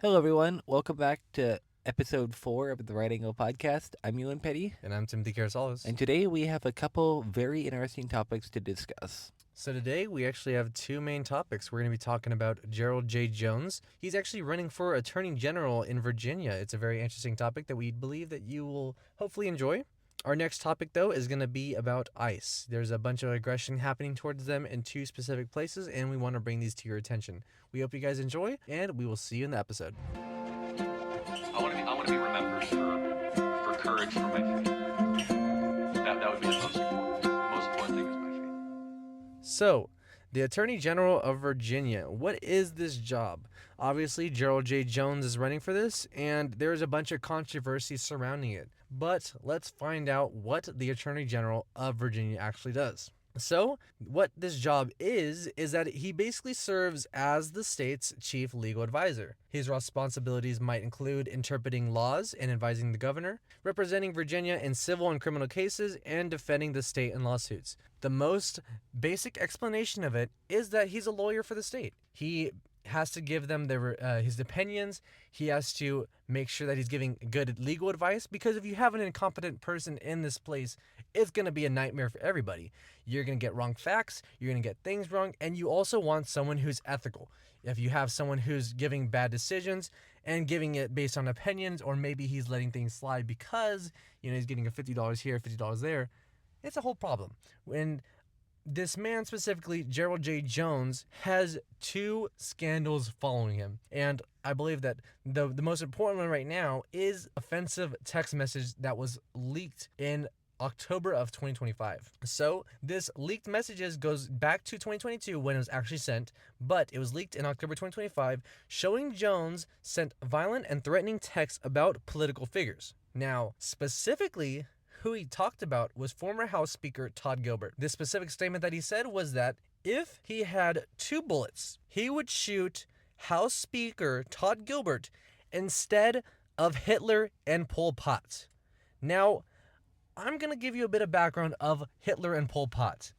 Hello, everyone. Welcome back to episode 4 of the Right Angle Podcast. I'm Ewan Petty, And I'm Timothy Carasalis. and today we have a couple very interesting topics to discuss. So today we actually have two main topics. We're going to be talking about Gerald J. Jones. He's actually running for Attorney General in Virginia. It's a very interesting topic that we believe that you will hopefully enjoy. Our next topic, though, is going to be about ICE. There's a bunch of aggression happening towards them in two specific places, and we want to bring these to your attention. We hope you guys enjoy, and we will see you in the episode. I want to be remembered for courage for my faith. That would be the most important thing is my faith. So, the Attorney General of Virginia. What is this job? Obviously, Gerald J. Jones is running for this, and there's a bunch of controversy surrounding it. But let's find out what the Attorney General of Virginia actually does. So, what this job is that he basically serves as the state's chief legal advisor. His responsibilities might include interpreting laws and advising the governor, representing Virginia in civil and criminal cases, and defending the state in lawsuits. The most basic explanation of it is that he's a lawyer for the state. He has to give them his opinions. He has to make sure that he's giving good legal advice, because if you have an incompetent person in this place, it's going to be a nightmare for everybody. You're going to get wrong facts, you're going to get things wrong, and you also want someone who's ethical. If you have someone who's giving bad decisions and giving it based on opinions, or maybe he's letting things slide because, he's getting a $50 here, $50 there, it's a whole problem. When this man specifically, Gerald J. Jones, has two scandals following him. And I believe that the most important one right now is offensive text message that was leaked in October of 2025. So this leaked messages goes back to 2022 when it was actually sent, but it was leaked in October 2025, showing Jones sent violent and threatening texts about political figures. Now, specifically, who he talked about was former House Speaker Todd Gilbert. This specific statement that he said was that if he had 2 bullets, he would shoot House Speaker Todd Gilbert instead of Hitler and Pol Pot. Now, I'm going to give you a bit of background of Hitler and Pol Pot.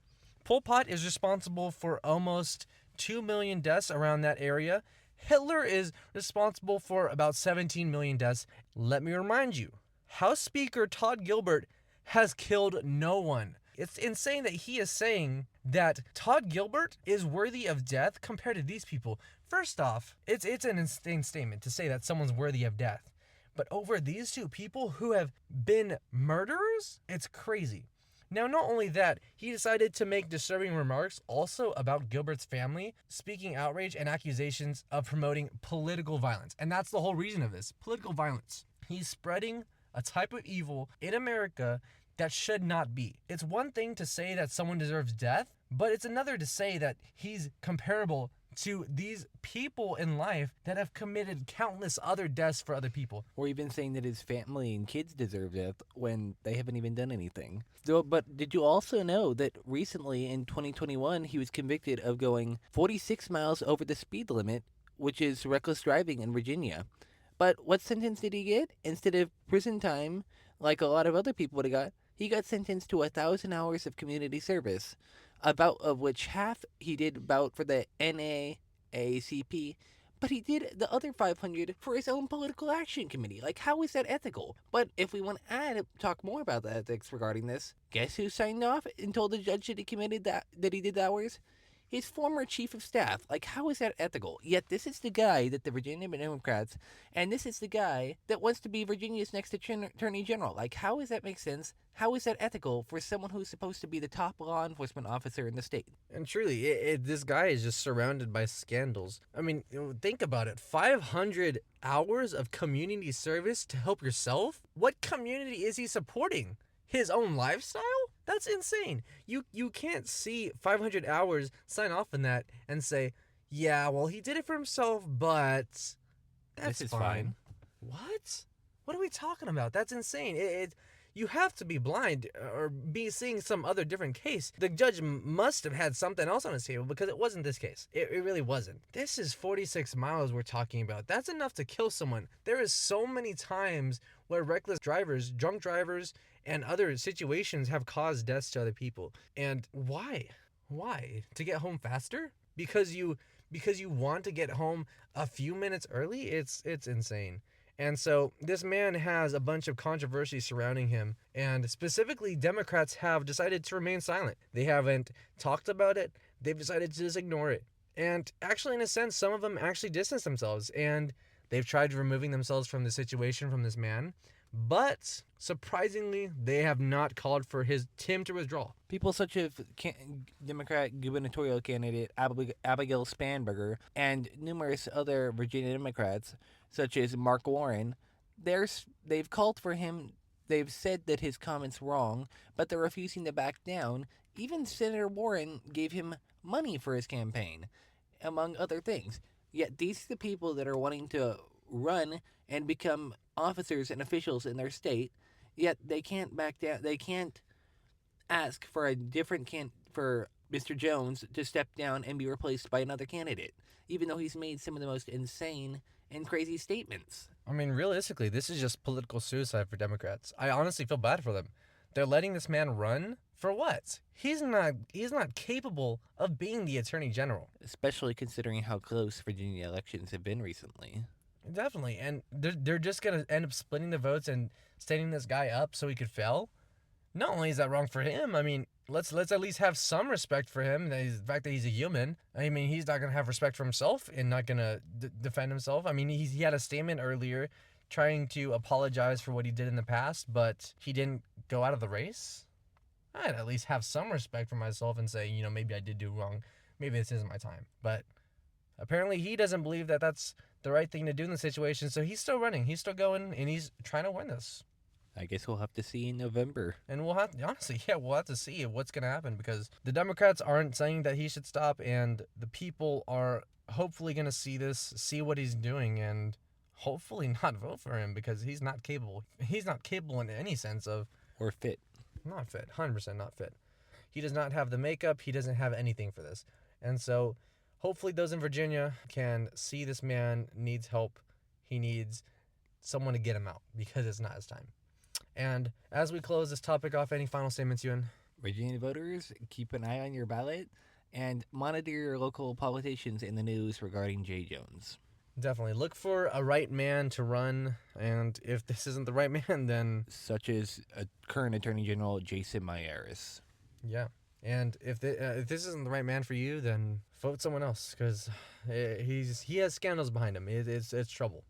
Pol Pot is responsible for almost 2 million deaths around that area. Hitler is responsible for about 17 million deaths. Let me remind you, House Speaker Todd Gilbert has killed no one. It's insane that he is saying that Todd Gilbert is worthy of death compared to these people. First off, it's an insane statement to say that someone's worthy of death. But over these two people who have been murderers, it's crazy. Now, not only that, he decided to make disturbing remarks also about Gilbert's family, speaking outrage and accusations of promoting political violence. And that's the whole reason of this, political violence. He's spreading a type of evil in America that should not be. It's one thing to say that someone deserves death, but it's another to say that he's comparable to these people in life that have committed countless other deaths for other people. Or even saying that his family and kids deserve death when they haven't even done anything. So, but did you also know that recently in 2021 he was convicted of going 46 miles over the speed limit, which is reckless driving in Virginia? But what sentence did he get? Instead of prison time, like a lot of other people would have got, he got sentenced to 1,000 hours of community service, about of which half he did about for the NAACP, but he did the other 500 for his own political action committee. Like, how is that ethical? But if we want to talk more about the ethics regarding this, guess who signed off and told the judge that he committed that he did the hours? His former chief of staff. Like, how is that ethical? Yet this is the guy that the Virginia Democrats, and this is the guy that wants to be Virginia's next attorney general. Like, how does that make sense? How is that ethical for someone who's supposed to be the top law enforcement officer in the state? And truly, this guy is just surrounded by scandals. I mean, think about it. 500 hours of community service to help yourself? What community is he supporting? His own lifestyle? That's insane. You can't see 500 hours, sign off on that, and say, yeah, well, he did it for himself, but that's fine. What? What are we talking about? That's insane. You have to be blind or be seeing some other different case. The judge must have had something else on his table, because it wasn't this case. It really wasn't. This is 46 miles we're talking about. That's enough to kill someone. There is so many times where reckless drivers, drunk drivers, and other situations have caused deaths to other people. And why? Why? To get home faster? Because you because you want to get home a few minutes early. It's insane. And so this man has a bunch of controversy surrounding him, and specifically Democrats have decided to remain silent. They haven't talked about it. They've decided to just ignore it. And actually, in a sense, some of them actually distance themselves, and they've tried removing themselves from the situation, from this man. But surprisingly, they have not called for Tim to withdraw. People such as Democrat gubernatorial candidate Abigail Spanberger and numerous other Virginia Democrats, such as Mark Warren, they've called for him. They've said that his comments wrong, but they're refusing to back down. Even Senator Warren gave him money for his campaign, among other things. Yet these are the people that are wanting to run and become officers and officials in their state, yet they can't back down. They can't ask for a different for Mr. Jones to step down and be replaced by another candidate, even though he's made some of the most insane and crazy statements. I mean, realistically, this is just political suicide for Democrats. I honestly feel bad for them. They're letting this man run for what? He's not capable of being the attorney general. Especially considering how close Virginia elections have been recently. Definitely, and they're just gonna end up splitting the votes and standing this guy up so he could fail. Not only is that wrong for him, I mean, let's at least have some respect for him. The fact that he's a human. I mean, he's not gonna have respect for himself and not gonna defend himself. I mean, he had a statement earlier trying to apologize for what he did in the past, but he didn't go out of the race. I'd at least have some respect for myself and say, maybe I did do wrong. Maybe this isn't my time. But apparently he doesn't believe that that's the right thing to do in the situation, so he's still running. He's still going, and he's trying to win this. I guess we'll have to see in November. And we'll have to see what's going to happen, because the Democrats aren't saying that he should stop, and the people are hopefully going to see what he's doing, and hopefully not vote for him, because he's not capable. He's not capable in any sense of... Or fit. Not fit. 100% not fit. He does not have the makeup. He doesn't have anything for this. And so hopefully those in Virginia can see this man needs help. He needs someone to get him out, because it's not his time. And as we close this topic off, any final statements, Ewan? Virginia voters, keep an eye on your ballot and monitor your local politicians in the news regarding Jay Jones. Definitely. Look for a right man to run, and if this isn't the right man, then... Such as current Attorney General Jason Miyares. Yeah. And if this isn't the right man for you, then vote someone else, because he has scandals behind him. It's trouble.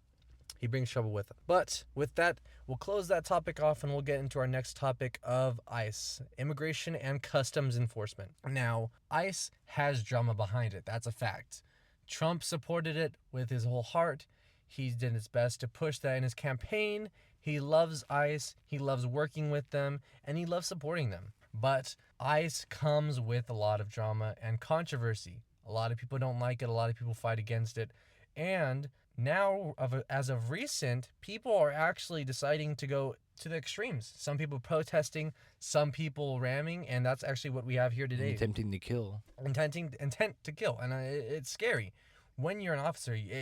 He brings trouble with him. But with that, we'll close that topic off, and we'll get into our next topic of ICE, Immigration and Customs Enforcement. Now, ICE has drama behind it. That's a fact. Trump supported it with his whole heart. He did his best to push that in his campaign. He loves ICE. He loves working with them, and he loves supporting them. But ICE comes with a lot of drama and controversy. A lot of people don't like it. A lot of people fight against it. And now, as of recent, people are actually deciding to go to the extremes. Some people protesting, some people ramming, and that's actually what we have here today. Attempting to kill. Intent to kill, and it's scary. When you're an officer, you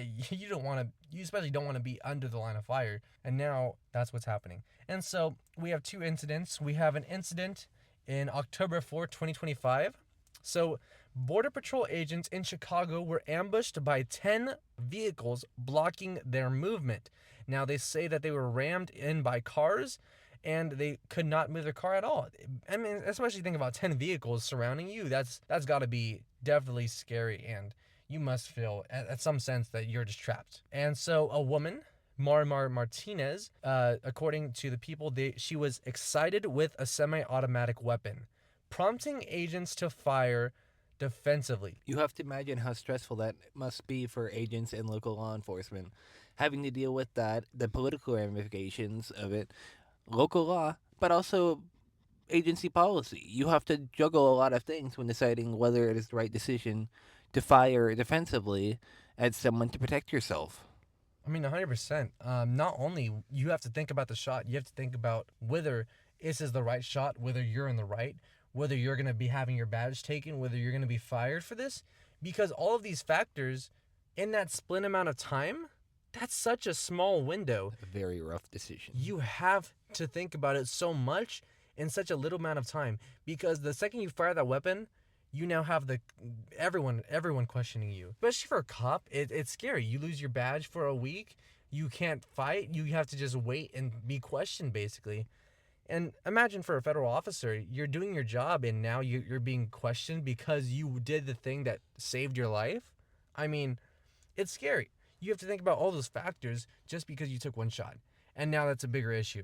especially don't want to be under the line of fire, and now that's what's happening. And so we have two incidents. We have an incident in October 4th, 2025. So Border Patrol agents in Chicago were ambushed by 10 vehicles blocking their movement. Now, they say that they were rammed in by cars, and they could not move their car at all. I mean, especially think about 10 vehicles surrounding you. That's got to be definitely scary, and you must feel, at some sense, that you're just trapped. And so a woman, Marmar Martinez, according to the people, she was excited with a semi-automatic weapon, prompting agents to fire defensively. You have to imagine how stressful that must be for agents and local law enforcement, having to deal with that, the political ramifications of it, local law, but also agency policy. You have to juggle a lot of things when deciding whether it is the right decision to fire defensively at someone to protect yourself. I mean, 100%. Not only you have to think about the shot, you have to think about whether this is the right shot, whether you're in the right, whether you're going to be having your badge taken, whether you're going to be fired for this, because all of these factors in that split amount of time, that's such a small window. A very rough decision. You have to think about it so much in such a little amount of time, because the second you fire that weapon, you now have everyone questioning you. Especially for a cop, it's scary. You lose your badge for a week. You can't fight. You have to just wait and be questioned, basically. And imagine for a federal officer, you're doing your job and now you're being questioned because you did the thing that saved your life. I mean, it's scary. You have to think about all those factors just because you took one shot. And now that's a bigger issue.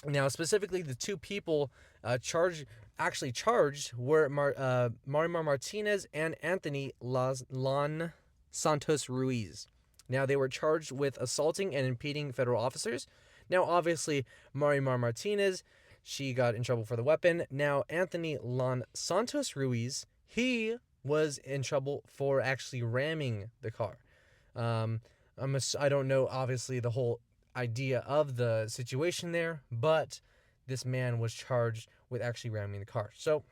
Now, specifically, the two people charged were Marimar Martinez and Anthony Lon Santos Ruiz. Now, they were charged with assaulting and impeding federal officers. Now, obviously, Marimar Martinez, she got in trouble for the weapon. Now, Anthony Lon Santos Ruiz, he was in trouble for actually ramming the car. I don't know, obviously, the whole idea of the situation there, but this man was charged with actually ramming the car. So,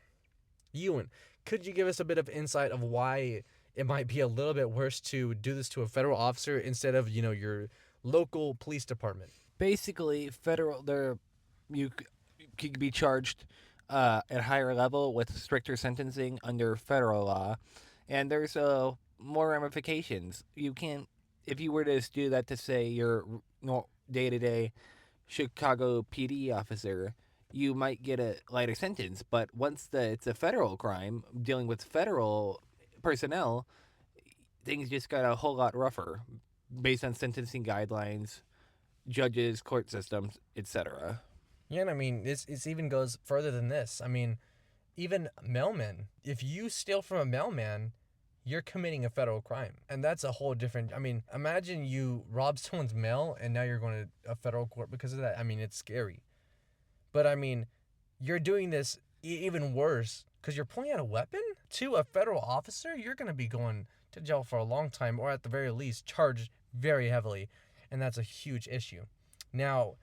Ewan, could you give us a bit of insight of why it might be a little bit worse to do this to a federal officer instead of, your local police department? Basically, you could be charged at a higher level with stricter sentencing under federal law, and there's more ramifications. You can't, if you were to do that to say your day-to-day Chicago PD officer, you might get a lighter sentence. But once it's a federal crime dealing with federal personnel, things just got a whole lot rougher based on sentencing guidelines, judges, court systems, etc. Yeah, and I mean, it even goes further than this. I mean, even mailmen. If you steal from a mailman, you're committing a federal crime. And that's a whole different... I mean, imagine you rob someone's mail and now you're going to a federal court because of that. I mean, it's scary. But I mean, you're doing this even worse because you're pulling out a weapon to a federal officer. You're going to be going to jail for a long time, or at the very least, charged very heavily. And that's a huge issue. Now,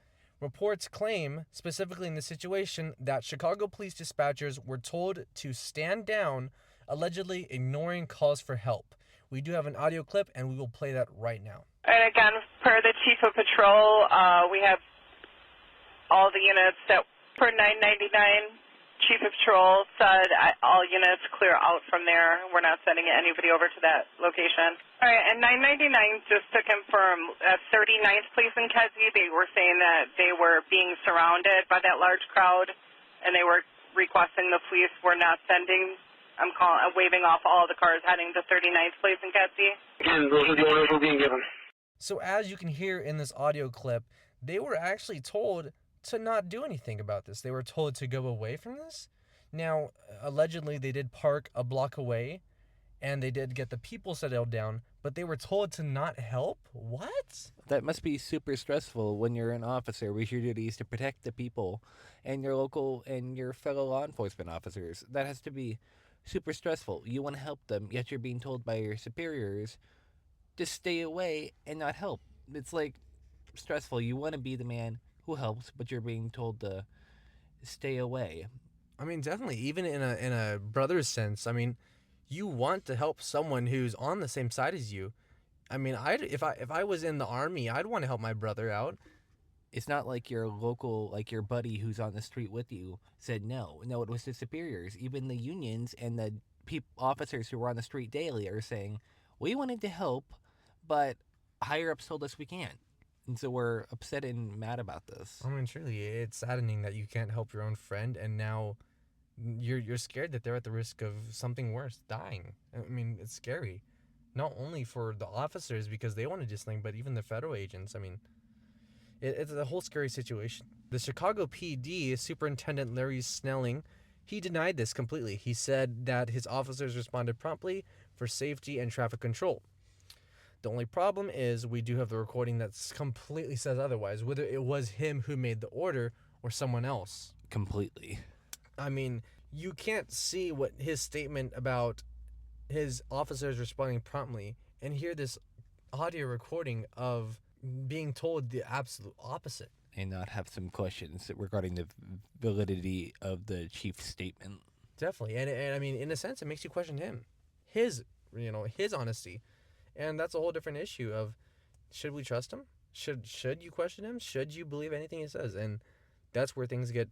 reports claim, specifically in this situation, that Chicago police dispatchers were told to stand down, allegedly ignoring calls for help. We do have an audio clip, and we will play that right now. And again, per the chief of patrol, we have all the units that, per 999, chief of patrol said all units clear out from there. We're not sending anybody over to that location. All right, and 999, just to confirm, 39th Police in Kedzie, they were saying that they were being surrounded by that large crowd, and they were requesting the police were not sending. I'm waving off all the cars heading to 39th Police in Kedzie. Again, those are the orders we're being given. So as you can hear in this audio clip, they were actually told to not do anything about this. They were told to go away from this. Now, allegedly, they did park a block away, and they did get the people settled down, but they were told to not help? What? That must be super stressful when you're an officer with your duties to protect the people and your local and your fellow law enforcement officers. That has to be super stressful. You want to help them, yet you're being told by your superiors to stay away and not help. It's like stressful. You want to be the man who helps, but you're being told to stay away. I mean, definitely, even in a brother's sense. I mean, you want to help someone who's on the same side as you. I mean, if I was in the army, I'd want to help my brother out. It's not like your local, like your buddy who's on the street with you said no. No, it was the superiors. Even the unions and the officers who were on the street daily are saying, we wanted to help, but higher ups told us we can't. And so we're upset and mad about this. I mean, truly, it's saddening that you can't help your own friend, and now you're scared that they're at the risk of something worse, dying. I mean, it's scary. Not only for the officers because they want to do something, but even the federal agents. I mean, it's a whole scary situation. The Chicago PD Superintendent Larry Snelling, he denied this completely. He said that his officers responded promptly for safety and traffic control. The only problem is we do have the recording that completely says otherwise, whether it was him who made the order or someone else. Completely. I mean, you can't see what his statement about his officers responding promptly and hear this audio recording of being told the absolute opposite. And not have some questions regarding the validity of the chief's statement. Definitely. And I mean, in a sense, it makes you question him. His honesty. And that's a whole different issue of, should we trust him? Should you question him? Should you believe anything he says? And that's where things get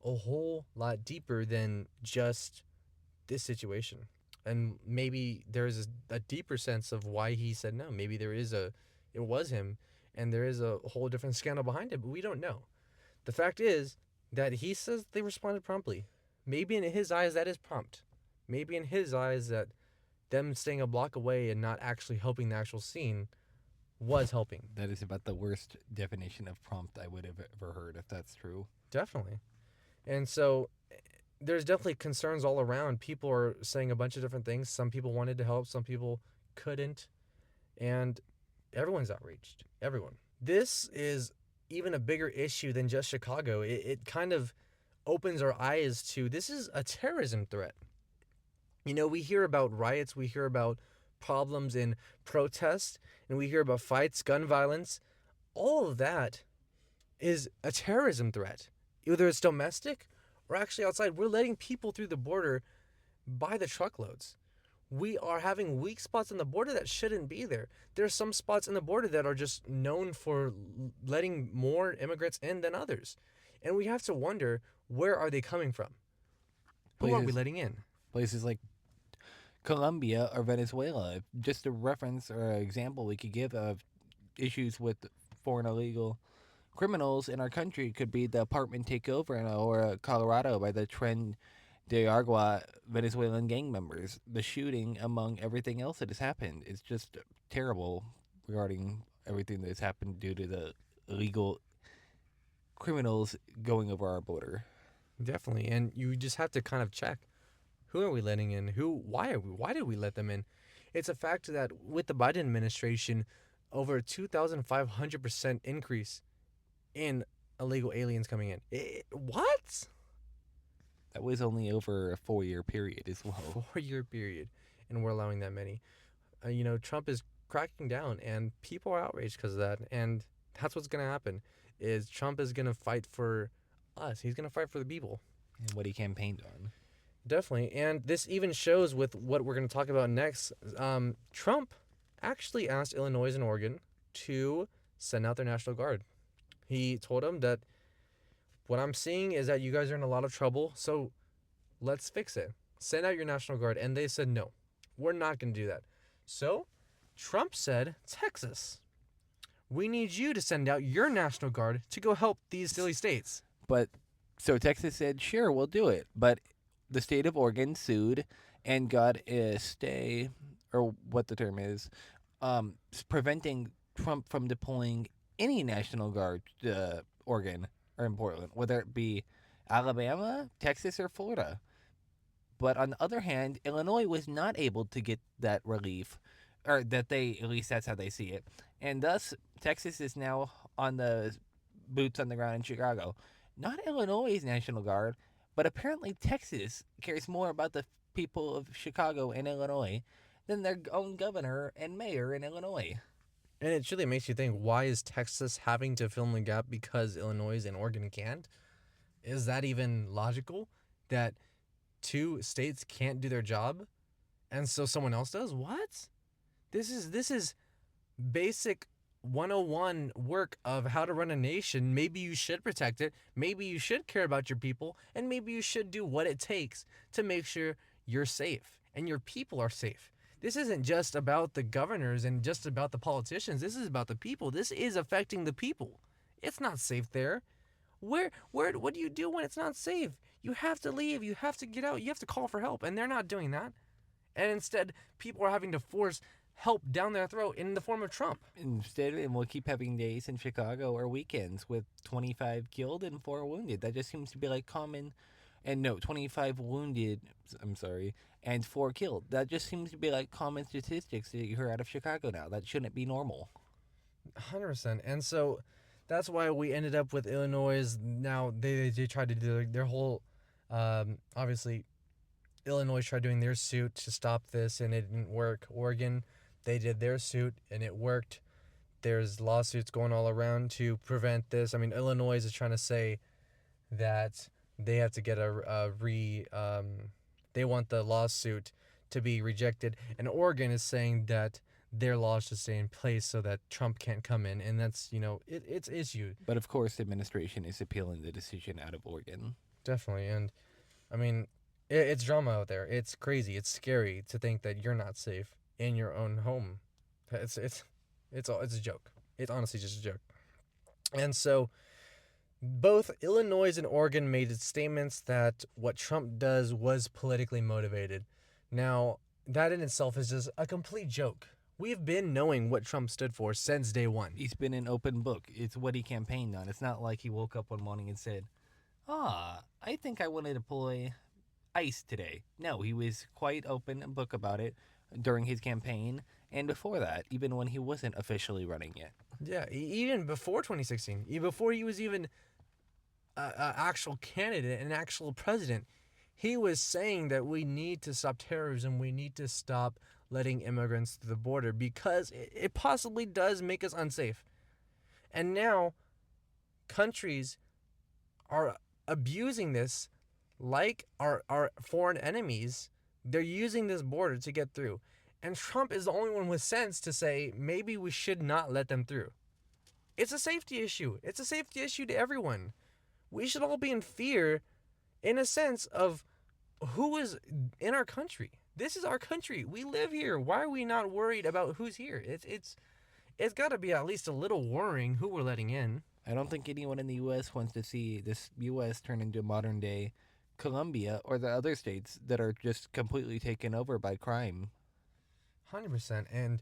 a whole lot deeper than just this situation. And maybe there's a deeper sense of why he said no. Maybe it was him, and there is a whole different scandal behind it, but we don't know. The fact is that he says they responded promptly. Maybe in his eyes that is prompt. Maybe in his eyes that them staying a block away and not actually helping the actual scene was helping. That is about the worst definition of prompt I would have ever heard, if that's true. Definitely. And so there's definitely concerns all around. People are saying a bunch of different things. Some people wanted to help, some people couldn't. And everyone's outraged. Everyone. This is even a bigger issue than just Chicago. It kind of opens our eyes to this is a terrorism threat. You know, we hear about riots, we hear about problems in protests, and we hear about fights, gun violence. All of that is a terrorism threat. Either it's domestic or actually outside. We're letting people through the border by the truckloads. We are having weak spots on the border that shouldn't be there. There's some spots in the border that are just known for letting more immigrants in than others. And we have to wonder, where are they coming from? Who are we letting in? Places like Colombia or Venezuela. Just a reference or an example we could give of issues with foreign illegal criminals in our country could be the apartment takeover in Aurora, Colorado by the Tren de Aragua Venezuelan gang members. The shooting, among everything else that has happened, is just terrible regarding everything that has happened due to the illegal criminals going over our border. Definitely. And you just have to kind of check, who are we letting in? Why did we let them in? It's a fact that with the Biden administration, over a 2,500% increase in illegal aliens coming in. What? That was only over a 4-year period as well. 4-year period, and we're allowing that many. Trump is cracking down, and people are outraged because of that. And that's what's gonna happen. Is Trump is gonna fight for us? He's gonna fight for the people. And what he campaigned on. Definitely, and this even shows with what we're gonna talk about next. Trump actually asked Illinois and Oregon to send out their National Guard. He told them that what I'm seeing is that you guys are in a lot of trouble, so let's fix it. Send out your National Guard. And they said, no, we're not going to do that. So Trump said, Texas, we need you to send out your National Guard to go help these silly states. But so Texas said, sure, we'll do it. But the state of Oregon sued and got a stay, or what the term is, preventing Trump from deploying any National Guard to Oregon or in Portland, whether it be Alabama, Texas, or Florida. But on the other hand, Illinois was not able to get that relief, or that at least that's how they see it. And thus, Texas is now on the boots on the ground in Chicago. Not Illinois' National Guard, but apparently Texas cares more about the people of Chicago and Illinois than their own governor and mayor in Illinois. And it truly makes you think, why is Texas having to fill in the gap because Illinois and Oregon can't? Is that even logical? That two states can't do their job and so someone else does? What? This is basic 101 work of how to run a nation. Maybe you should protect it. Maybe you should care about your people. And maybe you should do what it takes to make sure you're safe and your people are safe. This isn't just about the governors and just about the politicians. This is about the people. This is affecting the people. It's not safe there. What do you do when it's not safe? You have to leave. You have to get out. You have to call for help. And they're not doing that. And instead, people are having to force help down their throat in the form of Trump. Instead, and we'll keep having days in Chicago or weekends with 25 killed and 4 wounded. That just seems to be like common. And no, 25 wounded, I'm sorry, and 4 killed. That just seems to be like common statistics that you hear out of Chicago now. That shouldn't be normal. 100%. And so that's why we ended up with Illinois. Now, they tried to do their whole, obviously, Illinois tried doing their suit to stop this, and it didn't work. Oregon, they did their suit, and it worked. There's lawsuits going all around to prevent this. I mean, Illinois is trying to say that they have to get they want the lawsuit to be rejected. And Oregon is saying that their laws should stay in place so that Trump can't come in. And that's, it's issued. But of course, the administration is appealing the decision out of Oregon. Definitely. And I mean, It's drama out there. It's crazy. It's scary to think that you're not safe in your own home. It's a joke. It's honestly just a joke. And so both Illinois and Oregon made statements that what Trump does was politically motivated. Now, that in itself is just a complete joke. We've been knowing what Trump stood for since day one. He's been an open book. It's what he campaigned on. It's not like he woke up one morning and said, I think I want to deploy ICE today. No, he was quite open book about it during his campaign and before that, even when he wasn't officially running yet. Yeah, even before 2016, before he was even an actual candidate, an actual president, he was saying that we need to stop terrorism. We need to stop letting immigrants through the border because it possibly does make us unsafe. And now countries are abusing this like our foreign enemies. They're using this border to get through. And Trump is the only one with sense to say maybe we should not let them through. It's a safety issue. It's a safety issue to everyone. We should all be in fear in a sense of who is in our country. This is our country. We live here. Why are we not worried about who's here? It's got to be at least a little worrying who we're letting in. I don't think anyone in the U.S. wants to see this U.S. turn into modern day Colombia or the other states that are just completely taken over by crime. 100%. And,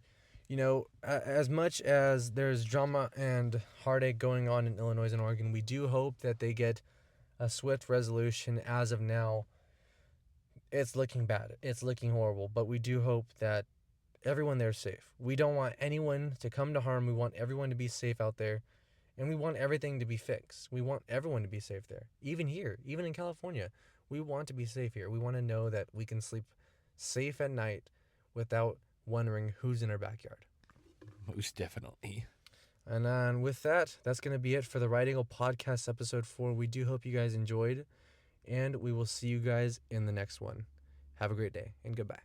as much as there's drama and heartache going on in Illinois and Oregon, we do hope that they get a swift resolution. As of now, it's looking bad. It's looking horrible. But we do hope that everyone there is safe. We don't want anyone to come to harm. We want everyone to be safe out there. And we want everything to be fixed. We want everyone to be safe there. Even here, even in California, we want to be safe here. We want to know that we can sleep safe at night without wondering who's in our backyard. Most definitely. And with that, that's going to be it for the Right Angle Podcast episode 4. We do hope you guys enjoyed, and we will see you guys in the next one. Have a great day, and goodbye.